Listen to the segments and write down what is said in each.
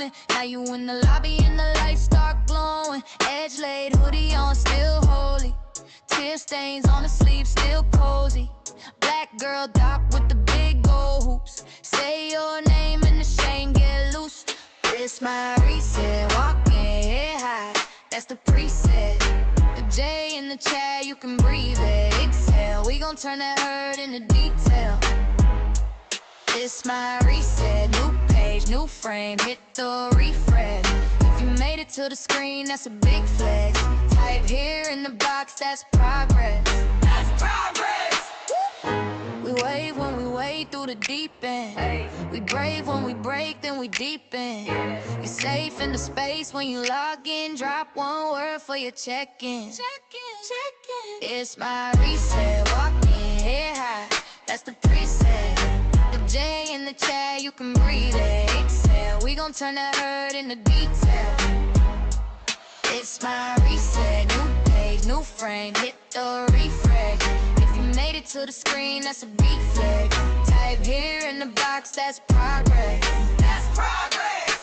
going. Now you in the lobby and the lights start glowing. Edge laid, hoodie on, still holy. Tear stains on the sleeve, still cozy. Black girl doc with the big gold hoops. Say your name and the shame get loose. This my reset, walking head high, that's the preset. The J in the chat, you can breathe it, exhale. We gon' turn that hurt into detail. This my reset, new page, new frame, hit the refresh. If you made it to the screen, that's a big flex. Type here in the box, that's progress. That's progress! We wave when we wade through the deep end. We brave when we break, then we deepen. You're safe in the space when you log in. Drop one word for your check-in. It's my reset, walking head high, that's the preset. The J in the chat, you can breathe it, exhale. We gon' turn that hurt into detail. It's my reset, new page, new frame, hit the refresh. If you made it to the screen, that's a big flex. Type here in the box, that's progress. That's progress!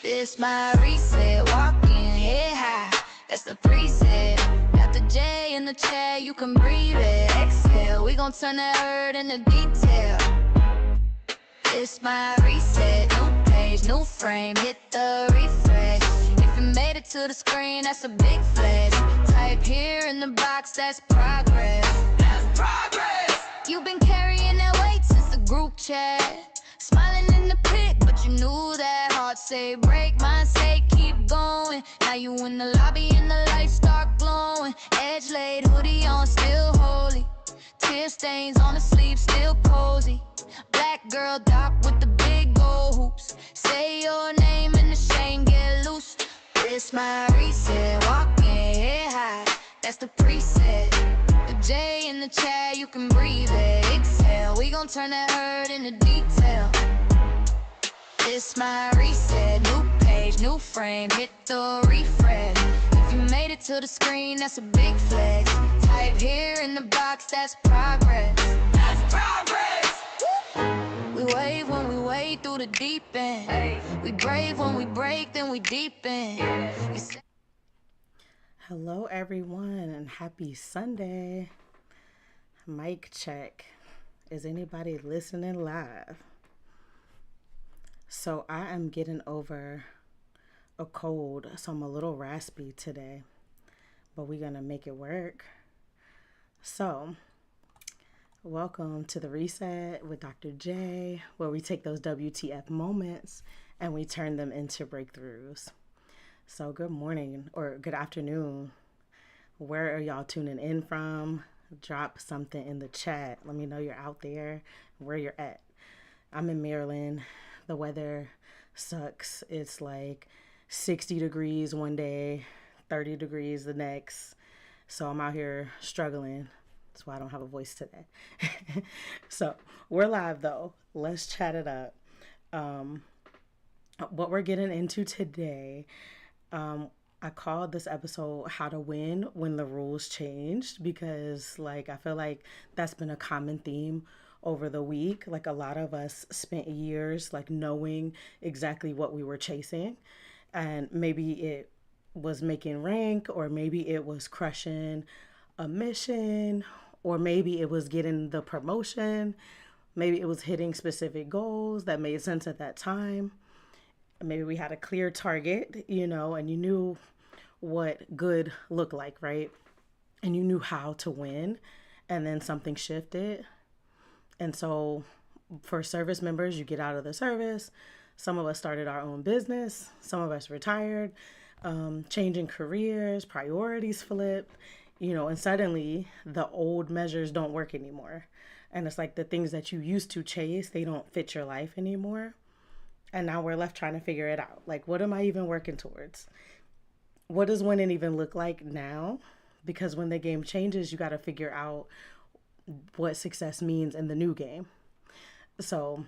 This my reset, walking head high, that's the preset. Got the J in the chair, you can breathe it. Exhale, we gon' turn that hurt into detail. This my reset, new page, new frame, hit the refresh. If you made it to the screen, that's a big flex. Type here in the box, that's progress. That's progress. You've been carrying that weight since the group chat. Smiling in the pic, but you knew that. Heart say break, mind say keep going. Now you in the lobby and the lights start glowing. Edge laid, hoodie on, still holy. Tear stains on the sleeve, still cozy. Black girl doc with the big gold hoops. Say your name and the chain get loose. This my reset, walking head high, that's the preset. The J in the chat, you can breathe it. Exhale, we gon' turn that hurt into detail. This my reset, new page, new frame, hit the refresh. If you made it to the screen, that's a big flex. Type here in the box, that's progress. That's progress. We wave when we wade through the deep end. We brave when we break, then we deepen. Hello, everyone, and happy Sunday. Mic check. Is anybody listening live? So I am getting over a cold, so I'm a little raspy today, but we're going to make it work. So, welcome to the Reset with Dr. J, where we take those WTF moments and we turn them into breakthroughs. So good morning or good afternoon. Where are y'all tuning in from? Drop something in the chat. Let me know you're out there, where you're at. I'm in Maryland. The weather sucks. It's like 60 degrees one day, 30 degrees the next. So I'm out here struggling. That's why I don't have a voice today. So we're live though. Let's chat it up. What we're getting into today, I called this episode How to Win When the Rules Changed, because I feel like that's been a common theme over the week. Like a lot of us spent years knowing exactly what we were chasing, and maybe it was making rank, or maybe it was crushing a mission, or maybe it was getting the promotion, maybe it was hitting specific goals that made sense at that time. Maybe we had a clear target, and you knew what good looked like, right? And you knew how to win, and then something shifted. And so for service members, you get out of the service. Some of us started our own business. Some of us retired, changing careers, priorities flipped, and suddenly the old measures don't work anymore. And it's like the things that you used to chase, they don't fit your life anymore. And now we're left trying to figure it out. What am I even working towards? What does winning even look like now? Because when the game changes, you got to figure out what success means in the new game. So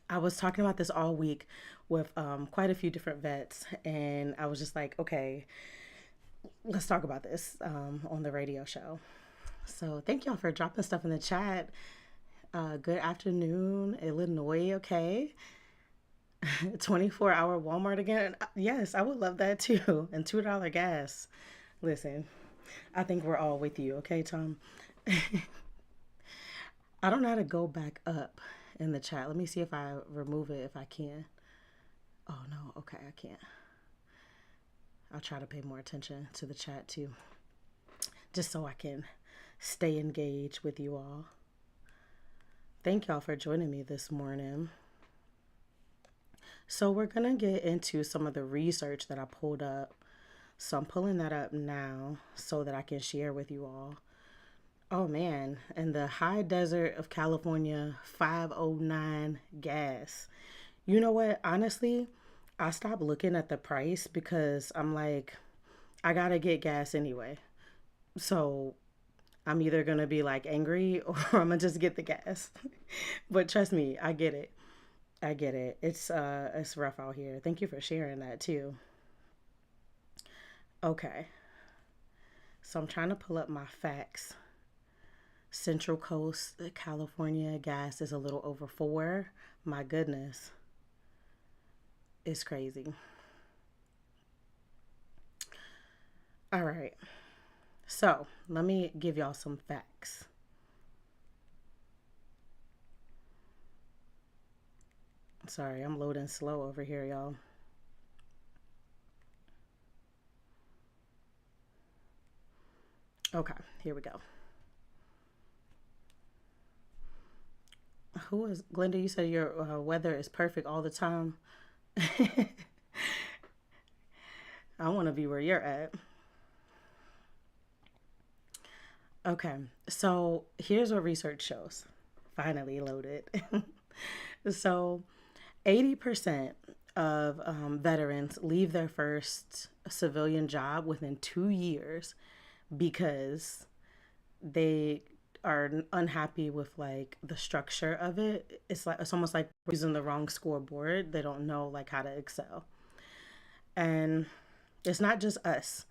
I was talking about this all week with quite a few different vets. And I was just like, okay, let's talk about this on the radio show. So thank y'all for dropping stuff in the chat. Good afternoon, Illinois, okay? 24-hour Walmart again? Yes, I would love that too. And $2 gas. Listen, I think we're all with you, okay, Tom? I don't know how to go back up in the chat. Let me see if I remove it, if I can. Oh, no. Okay, I can't. I'll try to pay more attention to the chat too, just so I can stay engaged with you all. Thank y'all for joining me this morning. So we're going to get into some of the research that I pulled up. So I'm pulling that up now so that I can share with you all. Oh man, in the high desert of California, $5.09 gas. You know what? Honestly, I stopped looking at the price because I'm like, I got to get gas anyway. So I'm either going to be angry or I'm going to just get the gas. But trust me, I get it. I get it. It's rough out here. Thank you for sharing that too. Okay. So I'm trying to pull up my facts. Central Coast, California gas is a little over $4. My goodness. It's crazy. All right. So let me give y'all some facts. Sorry, I'm loading slow over here, y'all. Okay, here we go. Who is Glenda? You said your weather is perfect all the time. I want to be where you're at. Okay, so here's what research shows. Finally loaded. So, 80% of veterans leave their first civilian job within 2 years because they are unhappy with like the structure of it. It's almost like using the wrong scoreboard. They don't know like how to excel. And it's not just us.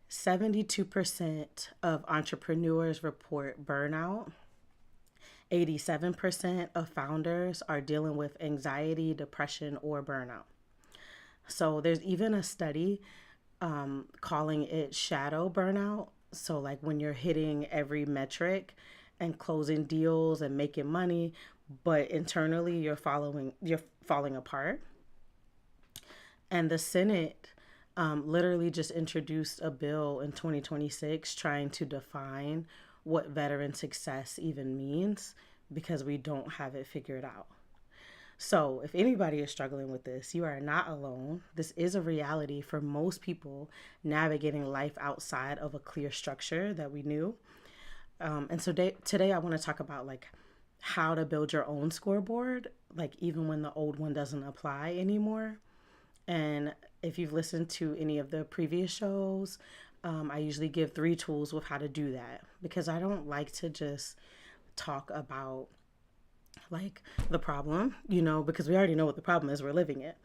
72% of entrepreneurs report burnout. 87% of founders are dealing with anxiety, depression, or burnout. So there's even a study calling it shadow burnout. So, like when you're hitting every metric and closing deals and making money, but internally you're falling apart. And the Senate literally just introduced a bill in 2026 trying to define what veteran success even means because we don't have it figured out. So, if anybody is struggling with this, you are not alone. This is a reality for most people navigating life outside of a clear structure that we knew. And so today I want to talk about like how to build your own scoreboard, like even when the old one doesn't apply anymore. And if you've listened to any of the previous shows, I usually give 3 tools with how to do that because I don't like to just talk about like the problem, because we already know what the problem is. We're living it.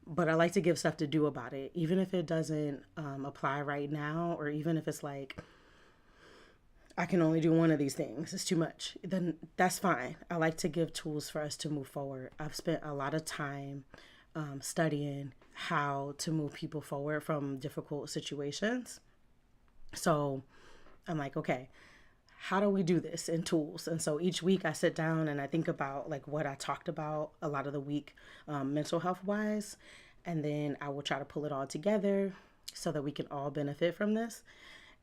But I like to give stuff to do about it, even if it doesn't apply right now, or even if it's like, I can only do one of these things, it's too much, then that's fine. I like to give tools for us to move forward. I've spent a lot of time studying how to move people forward from difficult situations. So I'm like, okay, how do we do this in tools? And so each week I sit down and I think about like what I talked about a lot of the week, mental health wise, and then I will try to pull it all together so that we can all benefit from this.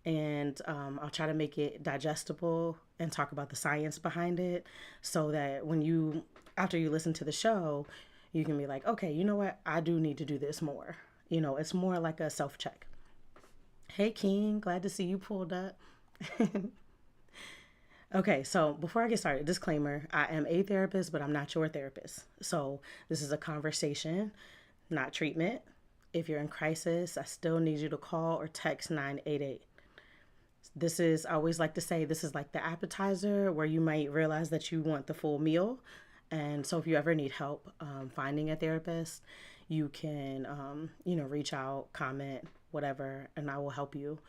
And I'll try to make it digestible and talk about the science behind it so that after you listen to the show, you can be like, okay, you know what? I do need to do this more. It's more like a self check. Hey, King, glad to see you pulled up. Okay, so before I get started, disclaimer, I am a therapist, but I'm not your therapist. So this is a conversation, not treatment. If you're in crisis, I still need you to call or text 988. I always like to say, this is like the appetizer where you might realize that you want the full meal. And so if you ever need help finding a therapist, you can, reach out, comment, whatever, and I will help you.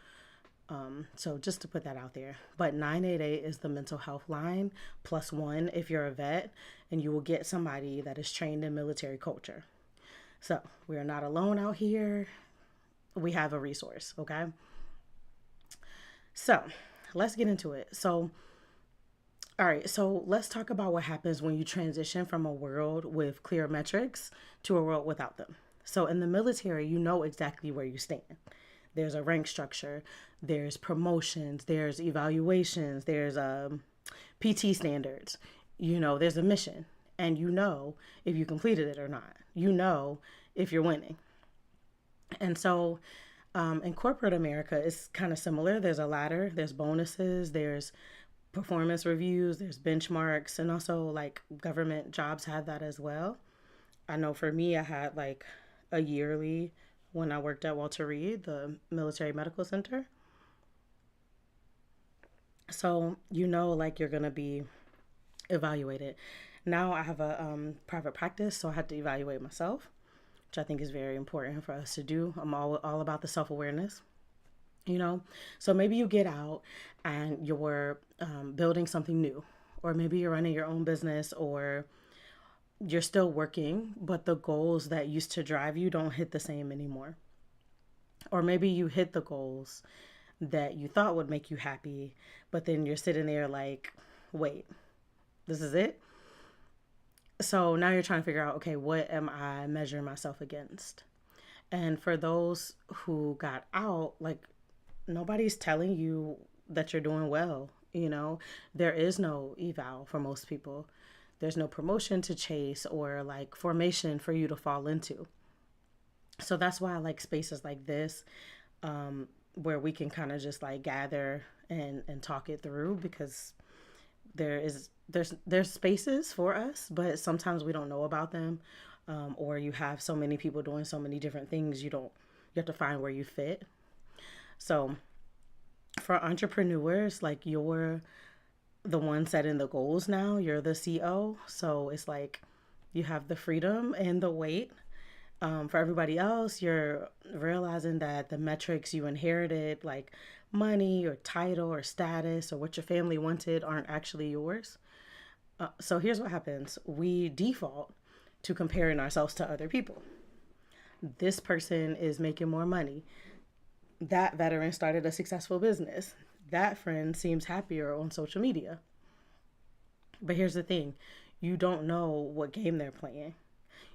So just to put that out there. But 988 is the mental health line, +1 if you're a vet, and you will get somebody that is trained in military culture. So we are not alone out here. We have a resource, okay? So let's get into it. So, all right, so let's talk about what happens when you transition from a world with clear metrics to a world without them. So in the military, you know exactly where you stand. There's a rank structure, there's promotions, there's evaluations, there's PT standards, there's a mission, and if you completed it or not, if you're winning. And so in corporate America, it's kind of similar. There's a ladder, there's bonuses, there's performance reviews, there's benchmarks, and also like government jobs have that as well. I know for me, I had like a yearly when I worked at Walter Reed, the military medical center. So, like you're going to be evaluated. Now I have a private practice, so I had to evaluate myself, which I think is very important for us to do. I'm all about the self-awareness, So maybe you get out and you're building something new, or maybe you're running your own business, or you're still working, but the goals that used to drive you don't hit the same anymore. Or maybe you hit the goals that you thought would make you happy, but then you're sitting there like, wait, this is it? So now you're trying to figure out, okay, what am I measuring myself against? And for those who got out, like, nobody's telling you that you're doing well. There is no eval for most people. There's no promotion to chase or like formation for you to fall into. So that's why I like spaces like this, where we can kind of just like gather and talk it through, because there's spaces for us, but sometimes we don't know about them, or you have so many people doing so many different things, you have to find where you fit. So for entrepreneurs, like, you're the one setting the goals now. You're the CO, so it's like you have the freedom and the weight. For everybody else, you're realizing that the metrics you inherited, like money or title or status or what your family wanted, aren't actually yours. So here's what happens: we default to comparing ourselves to other people. This person is making more money. That veteran started a successful business. That friend seems happier on social media. But here's the thing: you don't know what game they're playing.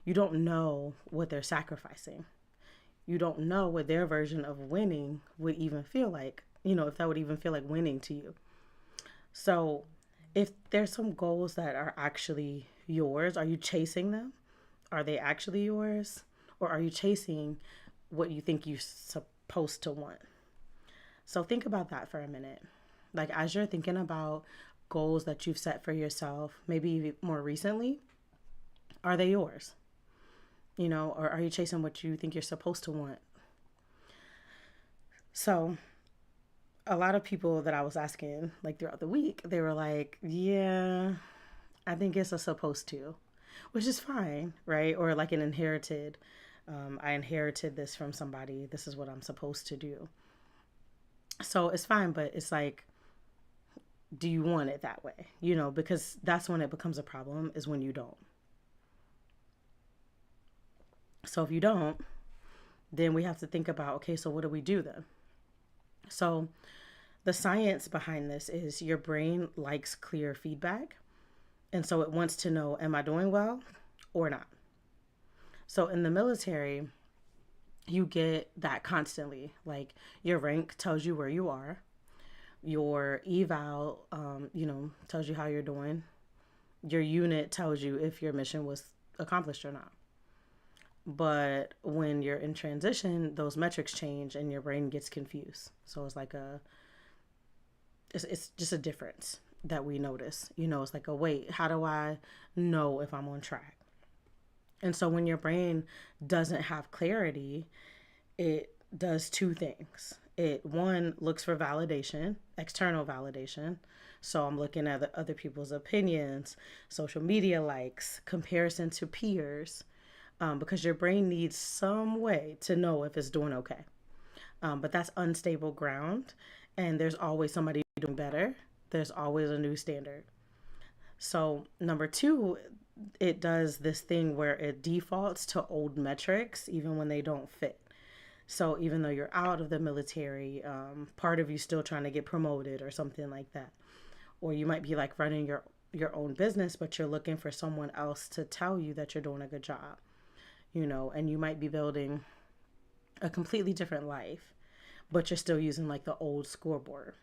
You don't know what they're sacrificing. You don't know what their version of winning would even feel like, if that would even feel like winning to you. So, if there's some goals that are actually yours, are you chasing them? Are they actually yours? Or are you chasing what you think you're supposed to want? So, think about that for a minute. Like, as you're thinking about goals that you've set for yourself, maybe more recently, are they yours? Or are you chasing what you think you're supposed to want? So, a lot of people that I was asking, like, throughout the week, they were like, yeah, I think it's a supposed to, which is fine, right? Or like an inherited, I inherited this from somebody. This is what I'm supposed to do. So it's fine, but it's like, do you want it that way? Because that's when it becomes a problem, is when you don't. So if you don't, then we have to think about, okay, so what do we do then? So the science behind this is your brain likes clear feedback. And so it wants to know, am I doing well or not? So in the military, you get that constantly. Like, your rank tells you where you are. Your eval, tells you how you're doing. Your unit tells you if your mission was accomplished or not. But when you're in transition, those metrics change and your brain gets confused. So it's like it's just a difference that we notice. It's like, wait, how do I know if I'm on track? And so when your brain doesn't have clarity, it does two things. It, one, looks for validation, external validation. So I'm looking at the other people's opinions, social media likes, comparison to peers, because your brain needs some way to know if it's doing okay. But that's unstable ground, and there's always somebody doing better. There's always a new standard. So, number two, it does this thing where it defaults to old metrics even when they don't fit. So, even though you're out of the military, part of you still trying to get promoted or something like that. Or you might be like running your own business, but you're looking for someone else to tell you that you're doing a good job, and you might be building a completely different life, but you're still using like the old scoreboard.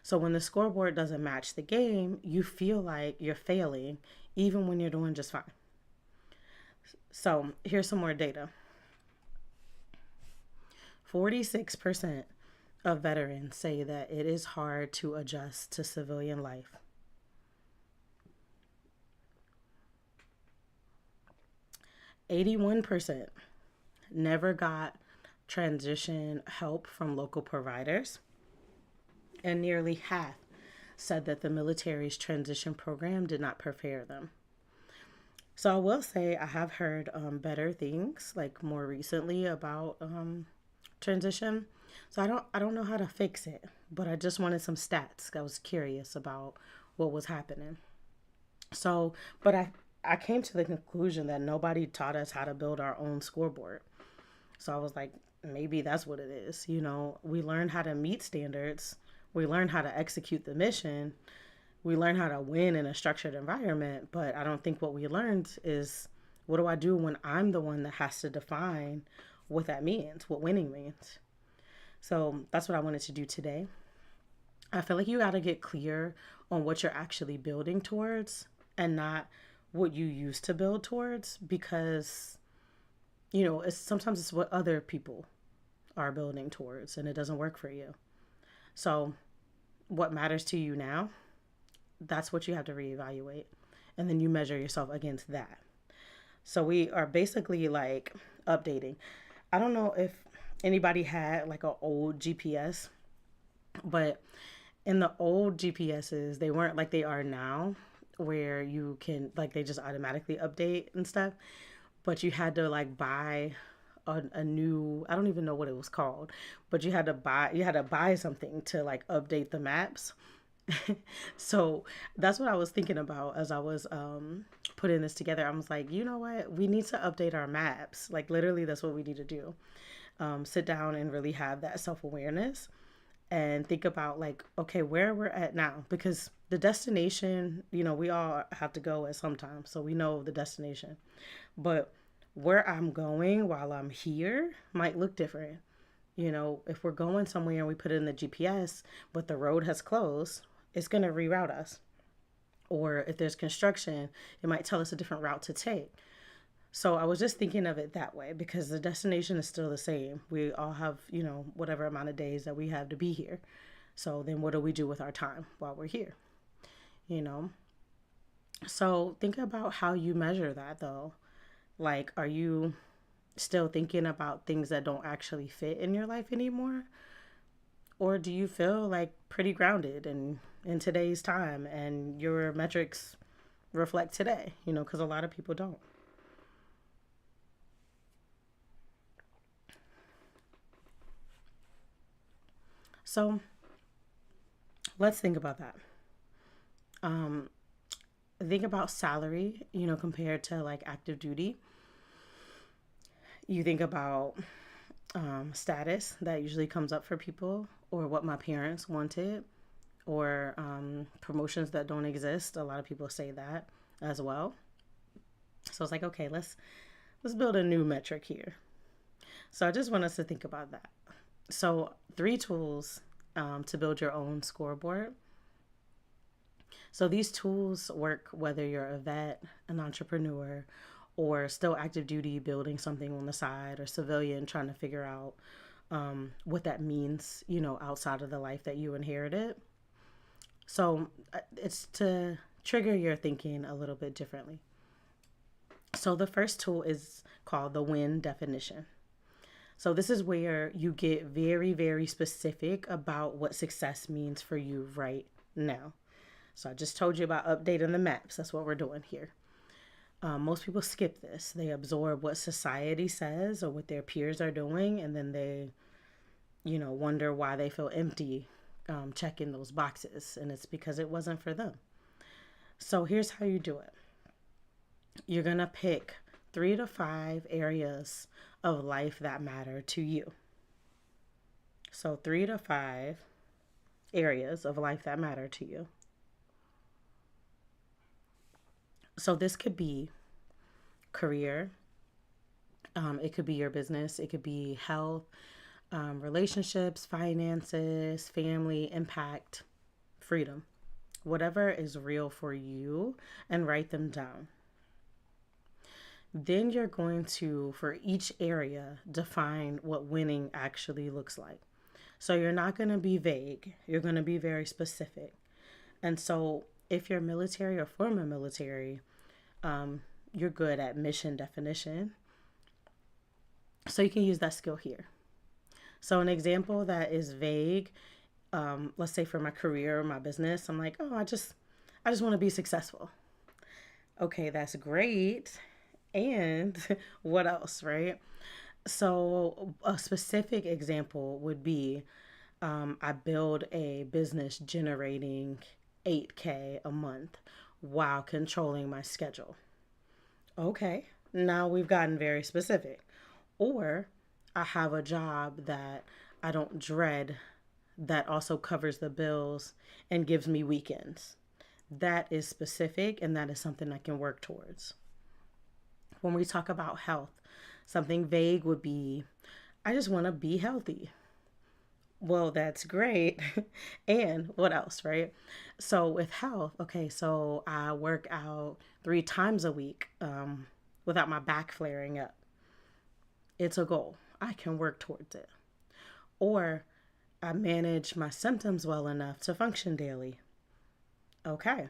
So when the scoreboard doesn't match the game, you feel like you're failing even when you're doing just fine. So here's some more data. 46% of veterans say that it is hard to adjust to civilian life. 81% never got transition help from local providers, and nearly half said that the military's transition program did not prepare them. So I will say I have heard better things, like more recently, about transition. So I don't know how to fix it, but I just wanted some stats. I was curious about what was happening. So, but I came to the conclusion that nobody taught us how to build our own scoreboard. So I was like, maybe that's what it is. You know, we learn how to meet standards, we learn how to execute the mission, we learn how to win in a structured environment. But I don't think what we learned is, what do I do when I'm the one that has to define what that means, what winning means? So that's what I wanted to do today. I feel like you got to get clear on what you're actually building towards and not what you used to build towards, because it's sometimes it's what other people are building towards and it doesn't work for you. So what matters to you now, that's what you have to reevaluate, and then you measure yourself against that. So we are basically like updating. I don't know if anybody had like an old GPS, but in the old GPSs, they weren't like they are now, where you can, like, they just automatically update and stuff. But you had to like buy a new, I don't even know what it was called, but you had to buy something to like update the maps. So that's what I was thinking about as I was putting this together. I was like, you know what? We need to update our maps. Like, literally, that's what we need to do. Sit down and really have that self awareness and think about, like, okay, where we're at now. Because the destination, we all have to go at some time. So we know the destination. But where I'm going while I'm here might look different. If we're going somewhere and we put it in the GPS, but the road has closed, it's going to reroute us. Or if there's construction, it might tell us a different route to take. So I was just thinking of it that way, because the destination is still the same. We all have, whatever amount of days that we have to be here. So then what do we do with our time while we're here? So think about how you measure that, though. Like, are you still thinking about things that don't actually fit in your life anymore? Or do you feel like pretty grounded in today's time and your metrics reflect today? Because a lot of people don't. So let's think about that. Um, think about salary, compared to like active duty. You think about status that usually comes up for people, or what my parents wanted, or promotions that don't exist. A lot of people say that as well. So it's like, okay, let's build a new metric here. So I just want us to think about that. So 3 tools to build your own scoreboard. So these tools work whether you're a vet, an entrepreneur, or still active duty building something on the side, or civilian trying to figure out what that means, outside of the life that you inherited. So it's to trigger your thinking a little bit differently. So the first tool is called the win definition. So this is where you get very, very specific about what success means for you right now. So I just told you about updating the maps. That's what we're doing here. Most people skip this. They absorb what society says or what their peers are doing, and then they, wonder why they feel empty checking those boxes. And it's because it wasn't for them. So here's how you do it. You're going to pick 3 to 5 areas of life that matter to you. So 3 to 5 areas of life that matter to you. So this could be career, it could be your business, it could be health, relationships, finances, family, impact, freedom, whatever is real for you, and write them down. Then you're going to, for each area, define what winning actually looks like. So you're not going to be vague, you're going to be very specific. And so if you're military or former military, you're good at mission definition. So you can use that skill here. So an example that is vague, let's say for my career or my business, I'm like, oh, I just want to be successful. Okay, that's great. And what else, right? So a specific example would be, I build a business generating $8K a month while controlling my schedule. Okay, now we've gotten very specific. Or I have a job that I don't dread that also covers the bills and gives me weekends. That is specific and that is something I can work towards. When we talk about health, something vague would be I just want to be healthy. Well, that's great. And what else, right? So, with health, okay, so I work out 3 times a week without my back flaring up. It's a goal. I can work towards it. Or I manage my symptoms well enough to function daily. Okay.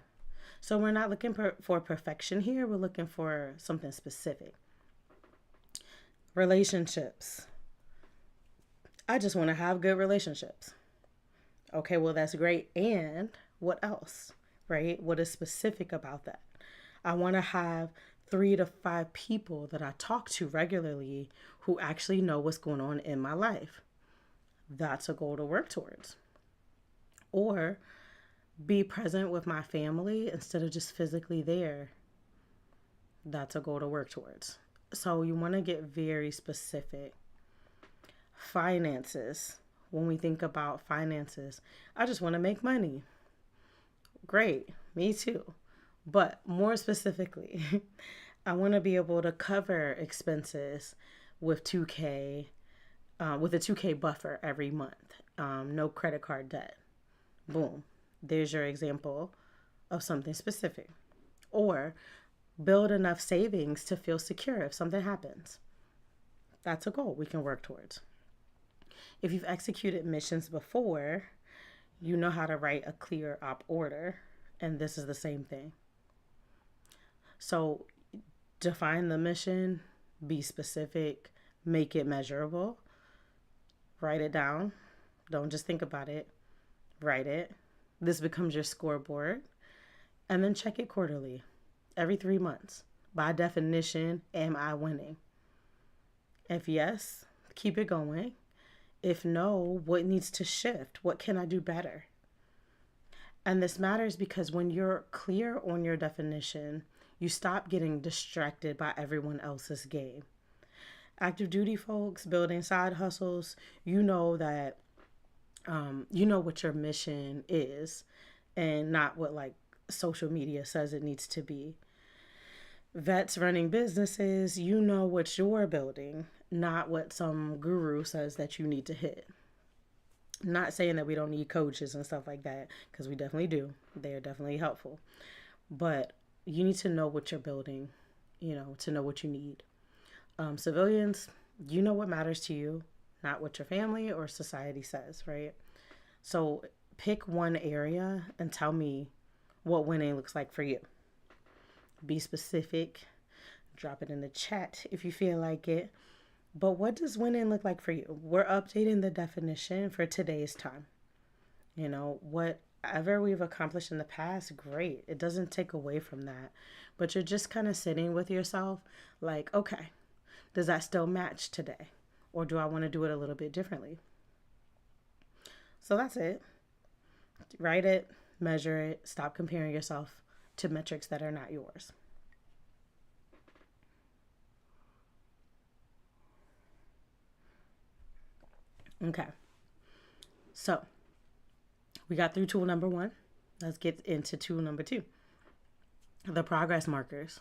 So, we're not looking for perfection here, we're looking for something specific. Relationships. I just want to have good relationships. Okay, well, that's great. And what else, right? What is specific about that? I want to have 3 to 5 people that I talk to regularly who actually know what's going on in my life. That's a goal to work towards. Or be present with my family instead of just physically there. That's a goal to work towards. So you want to get very specific. Finances. When we think about finances, I just want to make money. Great, me too. But more specifically, I want to be able to cover expenses with 2K, with a 2K buffer every month. No credit card debt. Boom. There's your example of something specific. Or build enough savings to feel secure if something happens. That's a goal we can work towards. If you've executed missions before, you know how to write a clear op order, and this is the same thing. So define the mission, be specific, make it measurable, write it down. Don't just think about it, write it. This becomes your scoreboard, and then check it quarterly, every 3 months. By definition, am I winning? If yes, keep it going. If no, what needs to shift? What can I do better? And this matters because when you're clear on your definition, you stop getting distracted by everyone else's game. Active duty folks building side hustles, you know that you know what your mission is and not what like social media says it needs to be. Vets running businesses, you know what you're building, not what some guru says that you need to hit. Not saying that we don't need coaches and stuff like that, because we definitely do. They are definitely helpful. But you need to know what you're building, to know what you need. Civilians, you know what matters to you, not what your family or society says, right? So pick one area and tell me what winning looks like for you. Be specific. Drop it in the chat if you feel like it. But what does winning look like for you? We're updating the definition for today's time. Whatever we've accomplished in the past, great. It doesn't take away from that. But you're just kind of sitting with yourself like, okay, does that still match today? Or do I want to do it a little bit differently? So that's it. Write it, measure it, stop comparing yourself to metrics that are not yours. Okay. So we got through tool number 1. Let's get into tool number 2. The progress markers.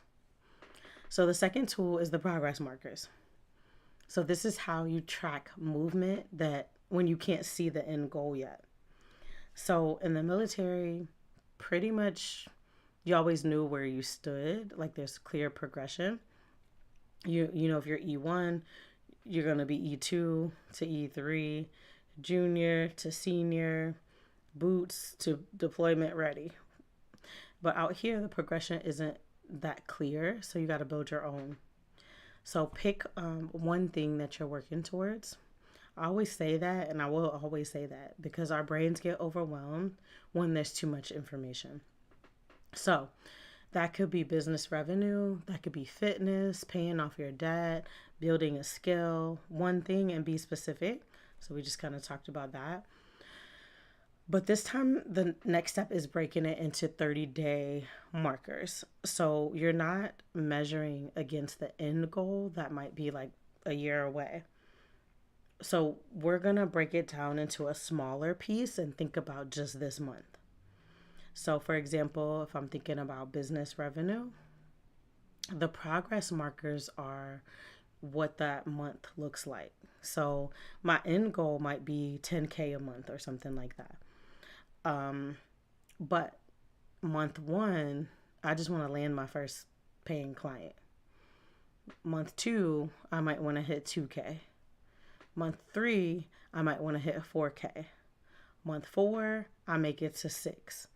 So the second tool is the progress markers. So this is how you track movement that when you can't see the end goal yet. So in the military, pretty much you always knew where you stood. Like there's clear progression. You know, if you're E1, you're going to be E2 to E3, junior to senior, boots to deployment ready. But out here, the progression isn't that clear, so you got to build your own. So pick one thing that you're working towards. I always say that, and I will always say that, because our brains get overwhelmed when there's too much information. So that could be business revenue, that could be fitness, paying off your debt, building a skill, one thing, and be specific. So we just kind of talked about that. But this time, the next step is breaking it into 30-day markers. So you're not measuring against the end goal that might be like a year away. So we're going to break it down into a smaller piece and think about just this month. So, for example, if I'm thinking about business revenue, the progress markers are what that month looks like. So my end goal might be 10K a month or something like that. But month one, I just want to land my first paying client. Month two, I might want to hit 2K. Month three, I might want to hit 4K. Month four, I make it to 6.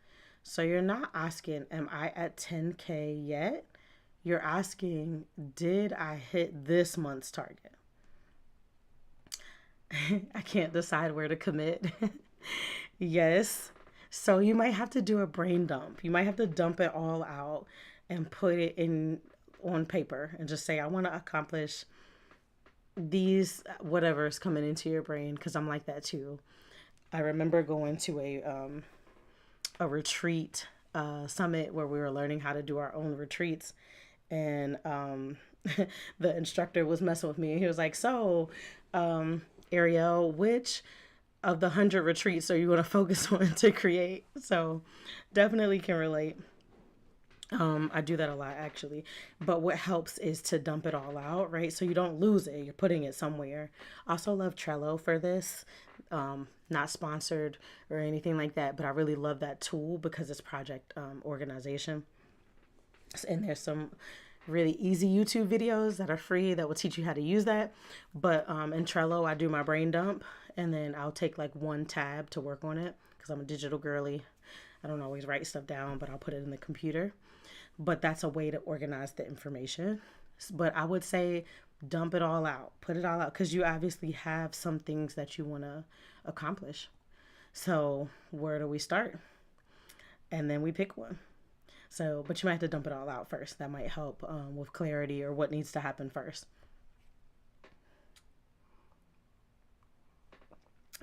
So you're not asking, am I at 10K yet? You're asking, did I hit this month's target? I can't decide where to commit. Yes. So you might have to do a brain dump. You might have to dump it all out and put it in on paper and just say, I want to accomplish these, whatever is coming into your brain, because I'm like that too. I remember going to a retreat summit where we were learning how to do our own retreats. And the instructor was messing with me. He was like, so, Arielle, which of the 100 retreats are you going to focus on to create? So definitely can relate. I do that a lot actually. But what helps is to dump it all out, right? So you don't lose it. You're putting it somewhere. I also love Trello for this. Not sponsored or anything like that, but I really love that tool because it's project organization. And there's some really easy YouTube videos that are free that will teach you how to use that. But in Trello, I do my brain dump and then I'll take like one tab to work on it because I'm a digital girly. I don't always write stuff down, but I'll put it in the computer. But that's a way to organize the information. But I would say dump it all out, put it all out, because you obviously have some things that you want to accomplish. So where do we start? And then we pick one. So, but you might have to dump it all out first. That might help with clarity or what needs to happen first.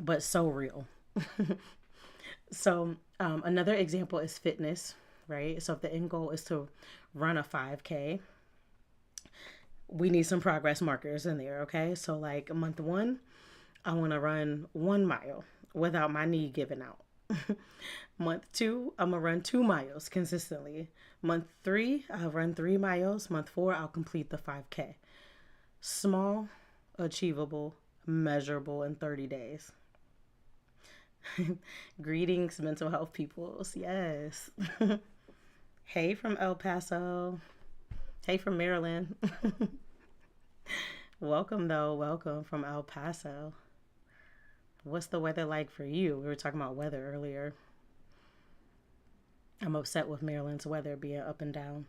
But so real. So another example is fitness, right? So if the end goal is to run a 5K, we need some progress markers in there, okay? So like month one, I want to run 1 mile without my knee giving out. Month two, I'm gonna run 2 miles consistently. Month three, I'll run 3 miles. Month four, I'll complete the 5K. Small, achievable, measurable in 30 days. Greetings, mental health peoples. Yes. Hey from El Paso. Hey from Maryland. Welcome though. Welcome from El Paso. What's the weather like for you? We were talking about weather earlier. I'm upset with Maryland's weather being up and down.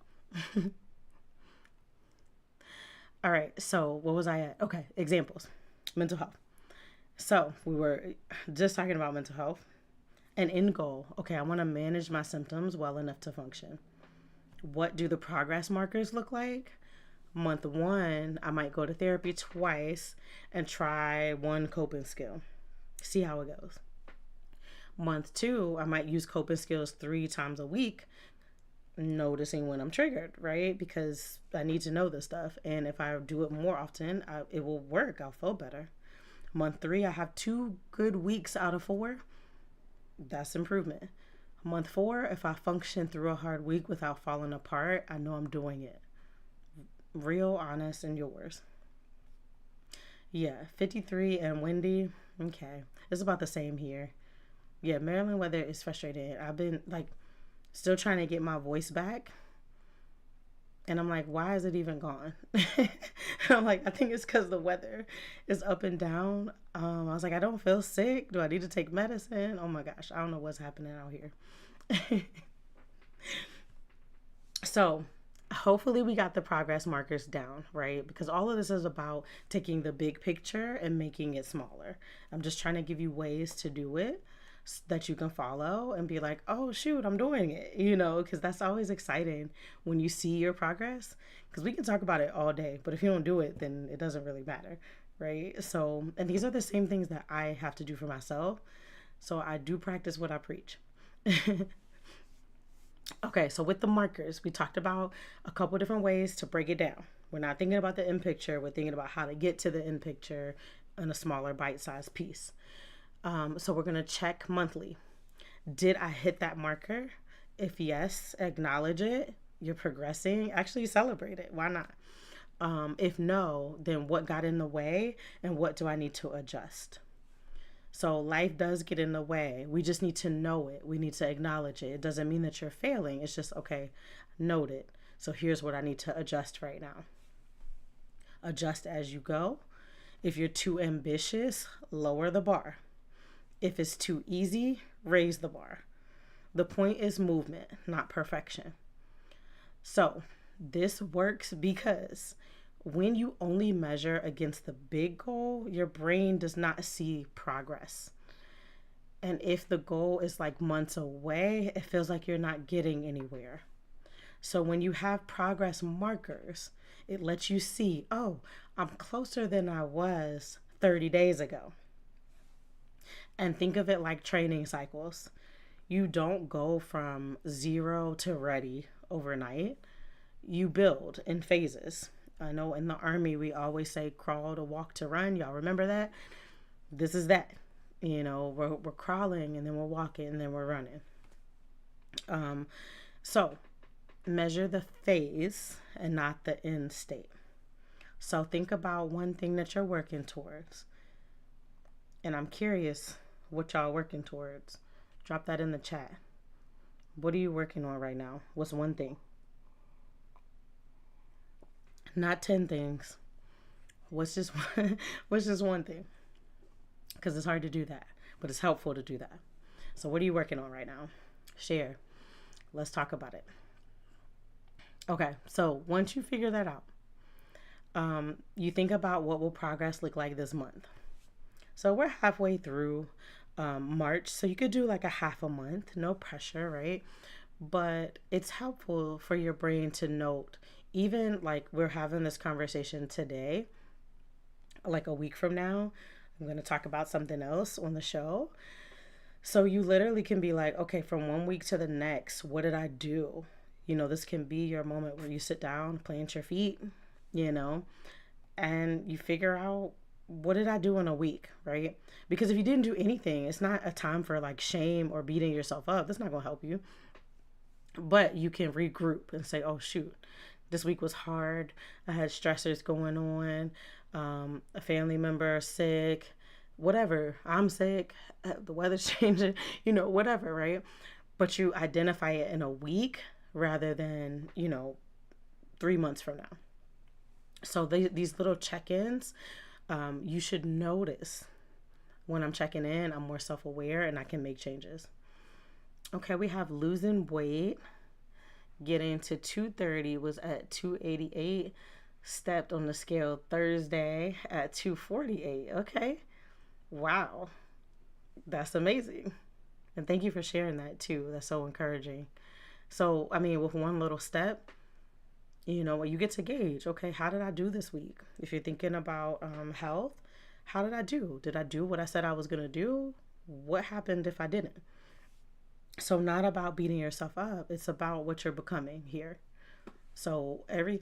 All right, so what was I at? Okay, examples. Mental health. So we were just talking about mental health. An end goal. Okay, I want to manage my symptoms well enough to function. What do the progress markers look like? Month one, I might go to therapy twice and try one coping skill. See how it goes. Month two, I might use coping skills 3 times a week, noticing when I'm triggered, right? Because I need to know this stuff. And if I do it more often, it will work. I'll feel better. Month three, I have 2 good weeks out of 4. That's improvement. Month four, if I function through a hard week without falling apart, I know I'm doing it. Real, honest, and yours. Yeah, 53 and windy. Okay. It's about the same here. Yeah, Maryland weather is frustrating. I've been like still trying to get my voice back. And I'm like, why is it even gone? I'm like, I think it's because the weather is up and down. I was like, I don't feel sick. Do I need to take medicine? Oh my gosh, I don't know what's happening out here. So hopefully we got the progress markers down, right? Because all of this is about taking the big picture and making it smaller. I'm just trying to give you ways to do it that you can follow and be like, oh shoot, I'm doing it, because that's always exciting when you see your progress, because we can talk about it all day, but if you don't do it, then it doesn't really matter, right? So, and these are the same things that I have to do for myself. So I do practice what I preach. Okay, so with the markers, we talked about a couple different ways to break it down. We're not thinking about the end picture, we're thinking about how to get to the end picture in a smaller bite sized piece. So we're going to check monthly. Did I hit that marker? If yes, acknowledge it. You're progressing. Actually, celebrate it. Why not? If no, then what got in the way and what do I need to adjust? So life does get in the way. We just need to know it. We need to acknowledge it. It doesn't mean that you're failing. It's just, okay, note it. So here's what I need to adjust right now. Adjust as you go. If you're too ambitious, lower the bar. If it's too easy, raise the bar. The point is movement, not perfection. So this works because when you only measure against the big goal, your brain does not see progress. And if the goal is like months away, it feels like you're not getting anywhere. So when you have progress markers, it lets you see, oh, I'm closer than I was 30 days ago. And think of it like training cycles. You don't go from 0 to ready overnight. You build in phases. I know in the Army, we always say crawl to walk to run. Y'all remember that? This is that. We're crawling and then we're walking and then we're running. So measure the phase and not the end state. So think about one thing that you're working towards. And I'm curious what y'all working towards. Drop that in the chat. What are you working on right now? What's one thing? Not 10 things. What's just one thing? Because it's hard to do that, but it's helpful to do that. So what are you working on right now? Share. Let's talk about it. Okay, so once you figure that out, you think about what will progress look like this month. So we're halfway through March, so you could do like a half a month, no pressure, right? But it's helpful for your brain to note, even like we're having this conversation today, like a week from now, I'm going to talk about something else on the show. So you literally can be like, okay, from one week to the next, what did I do? This can be your moment where you sit down, plant your feet, and you figure out, what did I do in a week, right? Because if you didn't do anything, it's not a time for like shame or beating yourself up. That's not going to help you. But you can regroup and say, oh, shoot, this week was hard. I had stressors going on. A family member sick, whatever. I'm sick. The weather's changing, whatever, right? But you identify it in a week rather than, 3 months from now. So these little check-ins, you should notice when I'm checking in, I'm more self-aware and I can make changes. Okay, we have losing weight. Getting to 230 was at 288. Stepped on the scale Thursday at 248. Okay. Wow. That's amazing. And thank you for sharing that too. That's so encouraging. So, with one little step, you get to gauge, okay, how did I do this week? If you're thinking about health, how did I do? Did I do what I said I was going to do? What happened if I didn't? So not about beating yourself up. It's about what you're becoming here. So you're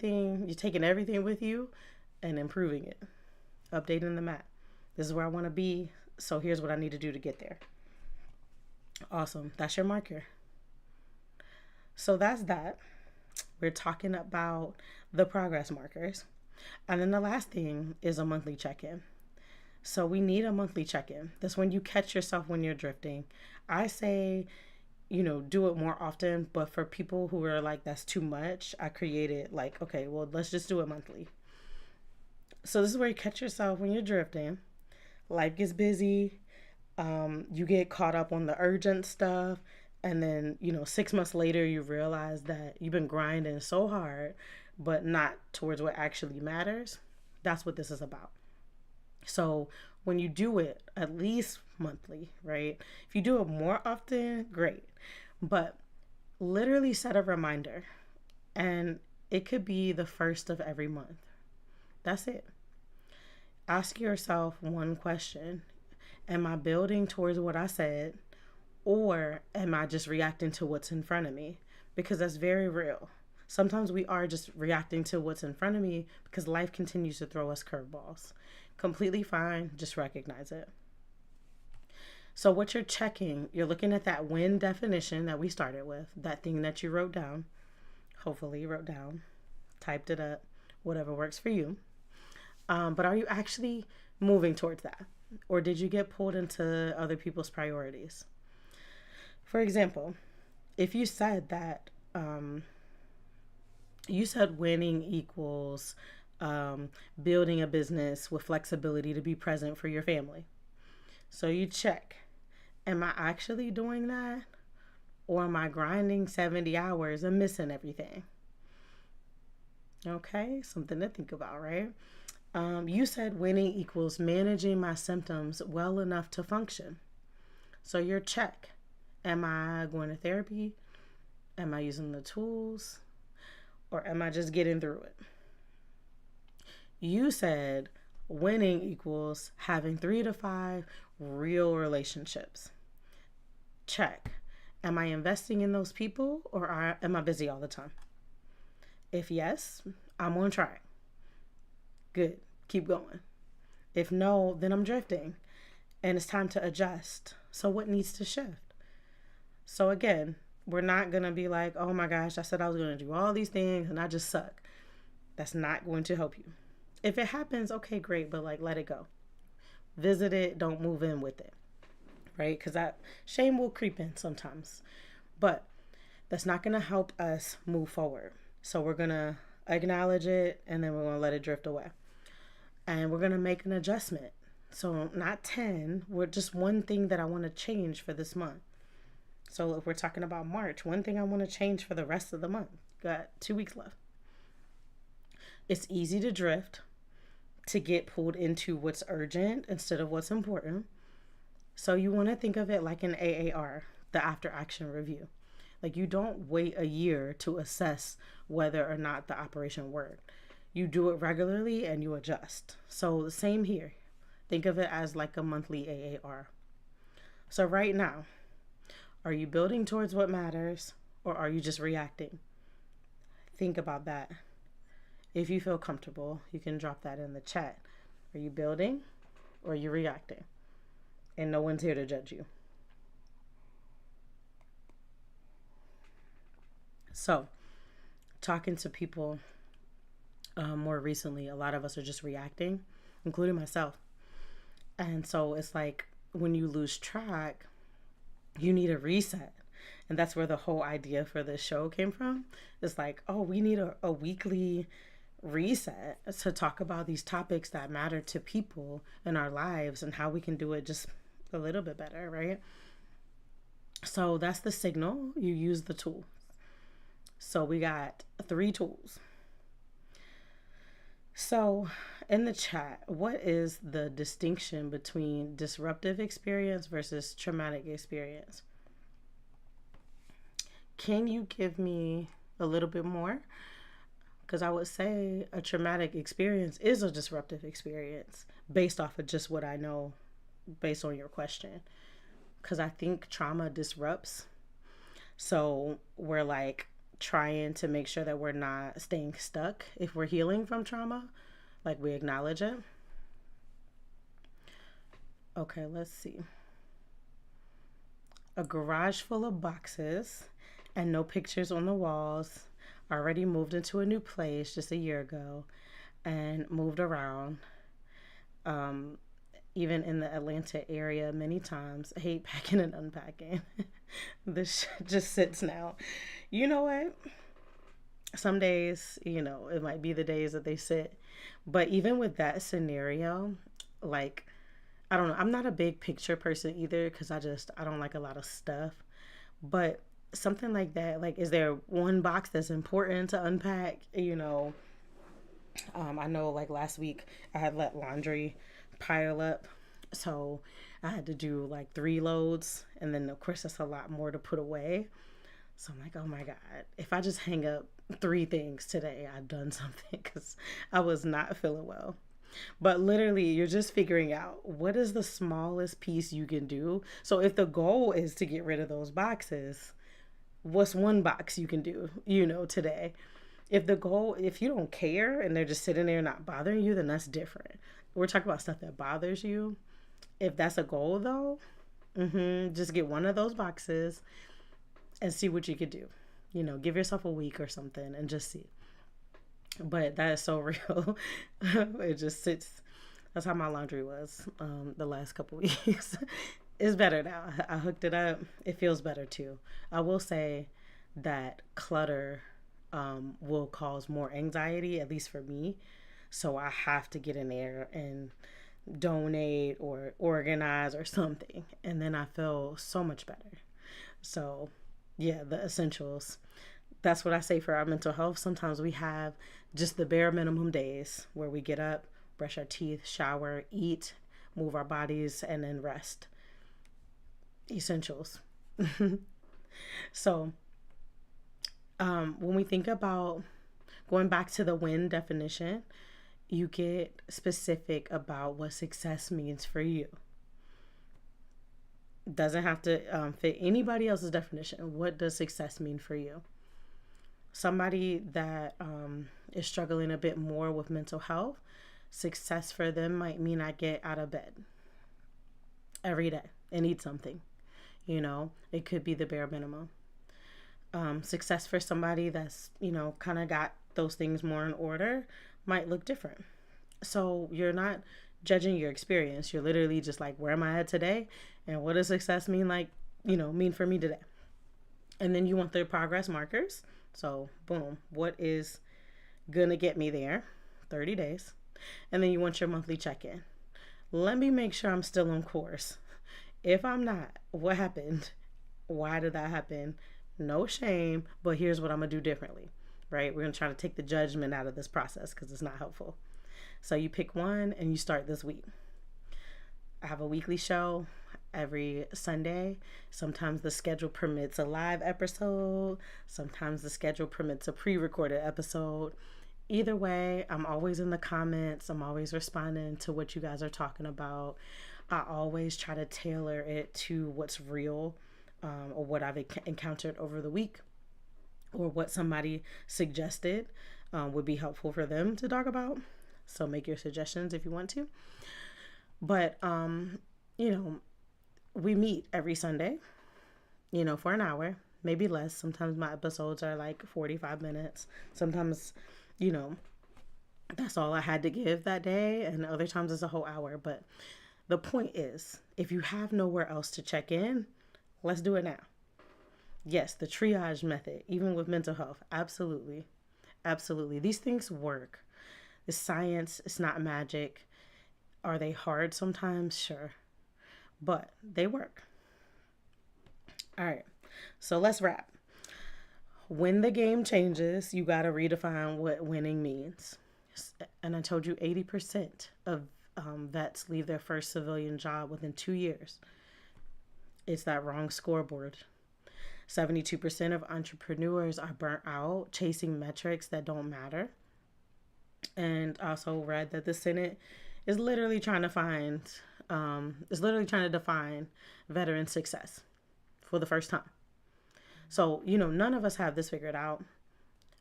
taking everything with you and improving it, updating the map. This is where I want to be. So here's what I need to do to get there. Awesome. That's your marker. So that's that. We're talking about the progress markers. And then the last thing is a monthly check-in. So we need a monthly check-in. That's when you catch yourself when you're drifting. I say, do it more often. But for people who are like, that's too much, I created like, okay, well, let's just do it monthly. So this is where you catch yourself when you're drifting. Life gets busy. You get caught up on the urgent stuff. And then, 6 months later, you realize that you've been grinding so hard, but not towards what actually matters. That's what this is about. So when you do it at least monthly, right? If you do it more often, great. But literally set a reminder. And it could be the first of every month. That's it. Ask yourself one question. Am I building towards what I said, or am I just reacting to what's in front of me? Because that's very real. Sometimes we are just reacting to what's in front of me because life continues to throw us curveballs. Completely fine, just recognize it. So, what you're checking, you're looking at that win definition that we started with, that thing that you wrote down. Hopefully, you wrote down, typed it up, whatever works for you. But are you actually moving towards that? Or did you get pulled into other people's priorities? For example, if you said that, you said winning equals building a business with flexibility to be present for your family. So you check, am I actually doing that? Or am I grinding 70 hours and missing everything? Okay, something to think about, right? You said winning equals managing my symptoms well enough to function. So your check. Am I going to therapy? Am I using the tools? Or am I just getting through it? You said winning equals having 3 to 5 real relationships. Check. Am I investing in those people, or am I busy all the time? If yes, I'm on track. Good. Keep going. If no, then I'm drifting and it's time to adjust. So what needs to shift? So again, we're not going to be like, oh my gosh, I said I was going to do all these things and I just suck. That's not going to help you. If it happens, okay, great, but like let it go. Visit it, don't move in with it. Right? Because that shame will creep in sometimes. But that's not going to help us move forward. So we're going to acknowledge it and then we're going to let it drift away. And we're going to make an adjustment. So not 10, we're just one thing that I want to change for this month. So if we're talking about March, one thing I want to change for the rest of the month. Got 2 weeks left. It's easy to drift, to get pulled into what's urgent instead of what's important. So you want to think of it like an AAR, the after action review. Like you don't wait a year to assess whether or not the operation worked. You do it regularly and you adjust. So the same here. Think of it as like a monthly AAR. So right now, are you building towards what matters or are you just reacting? Think about that. If you feel comfortable, you can drop that in the chat. Are you building or are you reacting? And no one's here to judge you. So, talking to people more recently, a lot of us are just reacting, including myself. And so it's like when you lose track, you need a reset. And that's where the whole idea for this show came from. It's like, oh, we need a weekly reset to talk about these topics that matter to people in our lives and how we can do it just a little bit better, right? So that's the signal. You use the tool. So we got 3 tools. So in the chat, what is the distinction between disruptive experience versus traumatic experience? Can you give me a little bit more? Because I would say a traumatic experience is a disruptive experience based off of just what I know based on your question. Because I think trauma disrupts. So we're like trying to make sure that we're not staying stuck if we're healing from trauma. Like we acknowledge it. Okay, let's see. A garage full of boxes and no pictures on the walls. Already moved into a new place just a year ago and moved around. Even in the Atlanta area many times. I hate packing and unpacking. This shit just sits now. You know what? Some days, it might be the days that they sit. But even with that scenario, like, I don't know. I'm not a big picture person either because I don't like a lot of stuff. But something like that, like, is there one box that's important to unpack? I know like last week I had let laundry pile up. So I had to do like 3 loads. And then of course that's a lot more to put away. So I'm like, oh my God, if I just hang up 3 things today, I've done something because I was not feeling well. But literally, you're just figuring out what is the smallest piece you can do. So if the goal is to get rid of those boxes, what's one box you can do, today? If you don't care and they're just sitting there not bothering you, then that's different. We're talking about stuff that bothers you. If that's a goal, though, just get one of those boxes and see what you could do. Give yourself a week or something and just see. But that is so real. It just sits. That's how my laundry was the last couple weeks. It's better now. I hooked it up. It feels better too. I will say that clutter will cause more anxiety, at least for me. So I have to get in there and donate or organize or something. And then I feel so much better. So, yeah, the essentials. That's what I say for our mental health. Sometimes we have just the bare minimum days where we get up, brush our teeth, shower, eat, move our bodies, and then rest. Essentials. So, when we think about going back to the win definition, you get specific about what success means for you. Doesn't have to fit anybody else's definition. What does success mean for you? Somebody that is struggling a bit more with mental health, success for them might mean I get out of bed every day and eat something. It could be the bare minimum. Success for somebody that's, kind of got those things more in order might look different. So you're not judging your experience. You're literally just like, where am I at today? And what does success mean mean for me today? And then you want the progress markers. So boom, what is going to get me there? 30 days. And then you want your monthly check-in. Let me make sure I'm still on course. If I'm not, what happened? Why did that happen? No shame, but here's what I'm going to do differently, right? We're going to try to take the judgment out of this process because it's not helpful. So you pick one and you start this week. I have a weekly show every Sunday. Sometimes the schedule permits a live episode. Sometimes the schedule permits a pre-recorded episode. Either way, I'm always in the comments. I'm always responding to what you guys are talking about. I always try to tailor it to what's real or what I've encountered over the week or what somebody suggested would be helpful for them to talk about. So make your suggestions if you want to. But, we meet every Sunday, for an hour, maybe less. Sometimes my episodes are like 45 minutes. Sometimes, that's all I had to give that day. And other times it's a whole hour. But the point is, if you have nowhere else to check in, let's do it now. Yes, the triage method, even with mental health. Absolutely. Absolutely. These things work. It's science. It's not magic. Are they hard sometimes? Sure. But they work. All right. So let's wrap. When the game changes, you got to redefine what winning means. And I told you 80% of vets leave their first civilian job within 2 years. It's that wrong scoreboard. 72% of entrepreneurs are burnt out chasing metrics that don't matter. And also read that the Senate is literally trying to define veteran success for the first time. So, none of us have this figured out,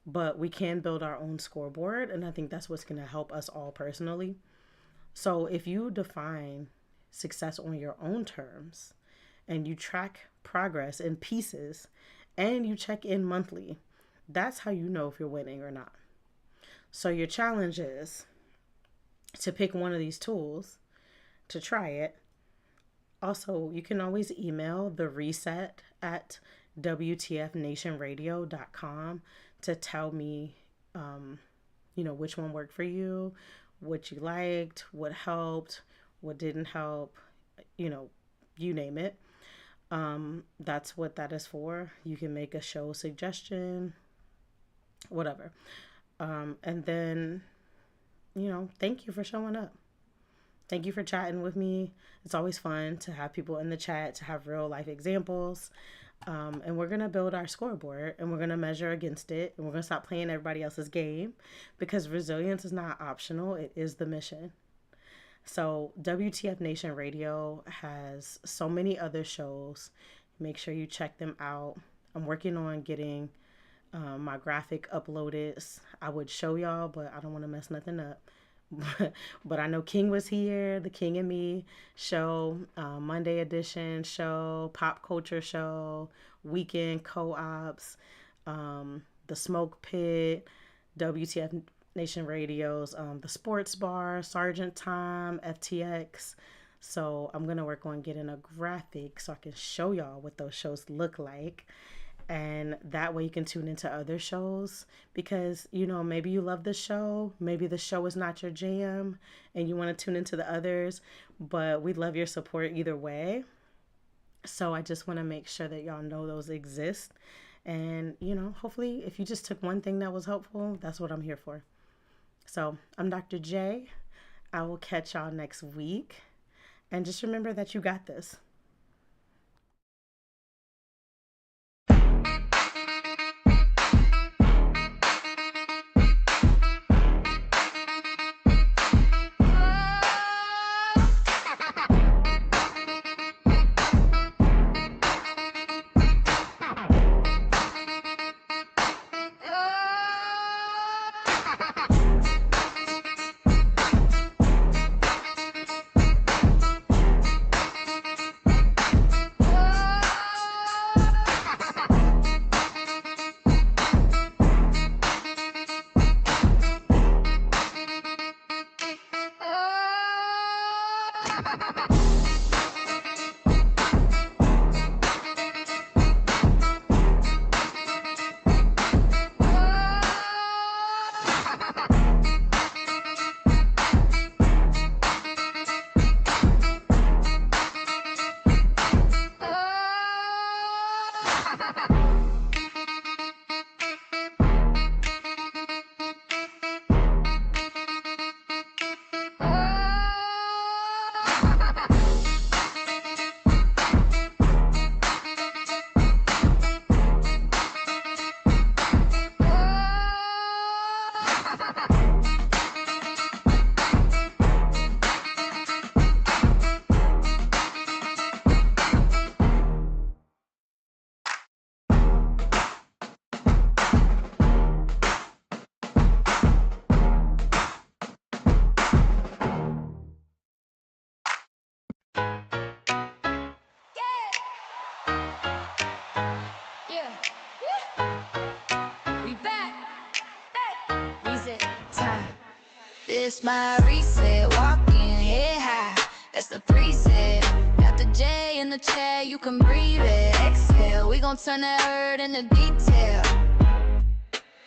but we can build our own scoreboard. And I think that's what's going to help us all personally. So if you define success on your own terms and you track progress in pieces and you check in monthly, that's how you know if you're winning or not. So your challenge is to pick one of these tools to try it. Also, you can always email the reset at WTFnationradio.com to tell me, which one worked for you, what you liked, what helped, what didn't help, you name it. That's what that is for. You can make a show suggestion, whatever. And then, thank you for showing up. Thank you for chatting with me. It's always fun to have people in the chat, to have real life examples. And we're going to build our scoreboard and we're going to measure against it. And we're going to stop playing everybody else's game because resilience is not optional, it is the mission. So, WTF Nation Radio has so many other shows. Make sure you check them out. I'm working on getting my graphic uploaded. I would show y'all, but I don't want to mess nothing up. But I know King was here, the King and Me show, Monday edition show, pop culture show, weekend co-ops, the Smoke Pit, WTF Nation Radio's, the Sports Bar, Sergeant Time, FTX. So I'm gonna work on getting a graphic so I can show y'all what those shows look like. And that way you can tune into other shows because, you know, maybe you love the show, maybe the show is not your jam and you want to tune into the others, but we love your support either way. So I just want to make sure that y'all know those exist. And, you know, hopefully if you just took one thing that was helpful, that's what I'm here for. So I'm Dr. J. I will catch y'all next week. And just remember that you got this. This my reset, walking head high, that's the preset. Got the J in the chair, you can breathe it. Exhale, we gon' turn that hurt into detail.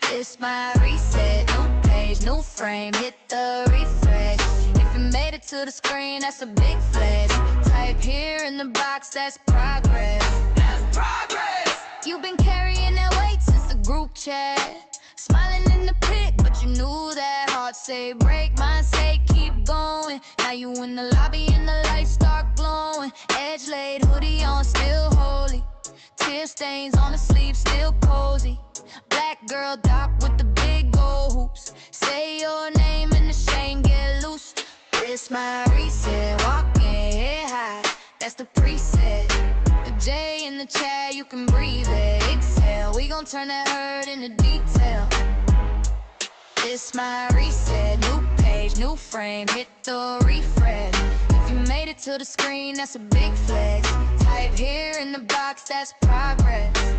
This my reset, new page, new frame, hit the refresh. If you made it to the screen, that's a big flex. Type here in the box, that's progress. That's progress. You've been carrying that weight since the group chat. Smiling in the pic, but you knew that. Heart say break, mind say keep going. Now you in the lobby and the lights start glowing. Edge laid, hoodie on, still holy. Tear stains on the sleeve, still cozy. Black girl doc with the big gold hoops. Say your name and the shame get loose. This my reset, walking head high, that's the preset. The J in the chat, you can breathe it. Exhale, we gon' turn that hurt into detail. This my reset, new page, new frame, hit the refresh. If you made it to the screen, that's a big flex. Type here in the box, that's progress.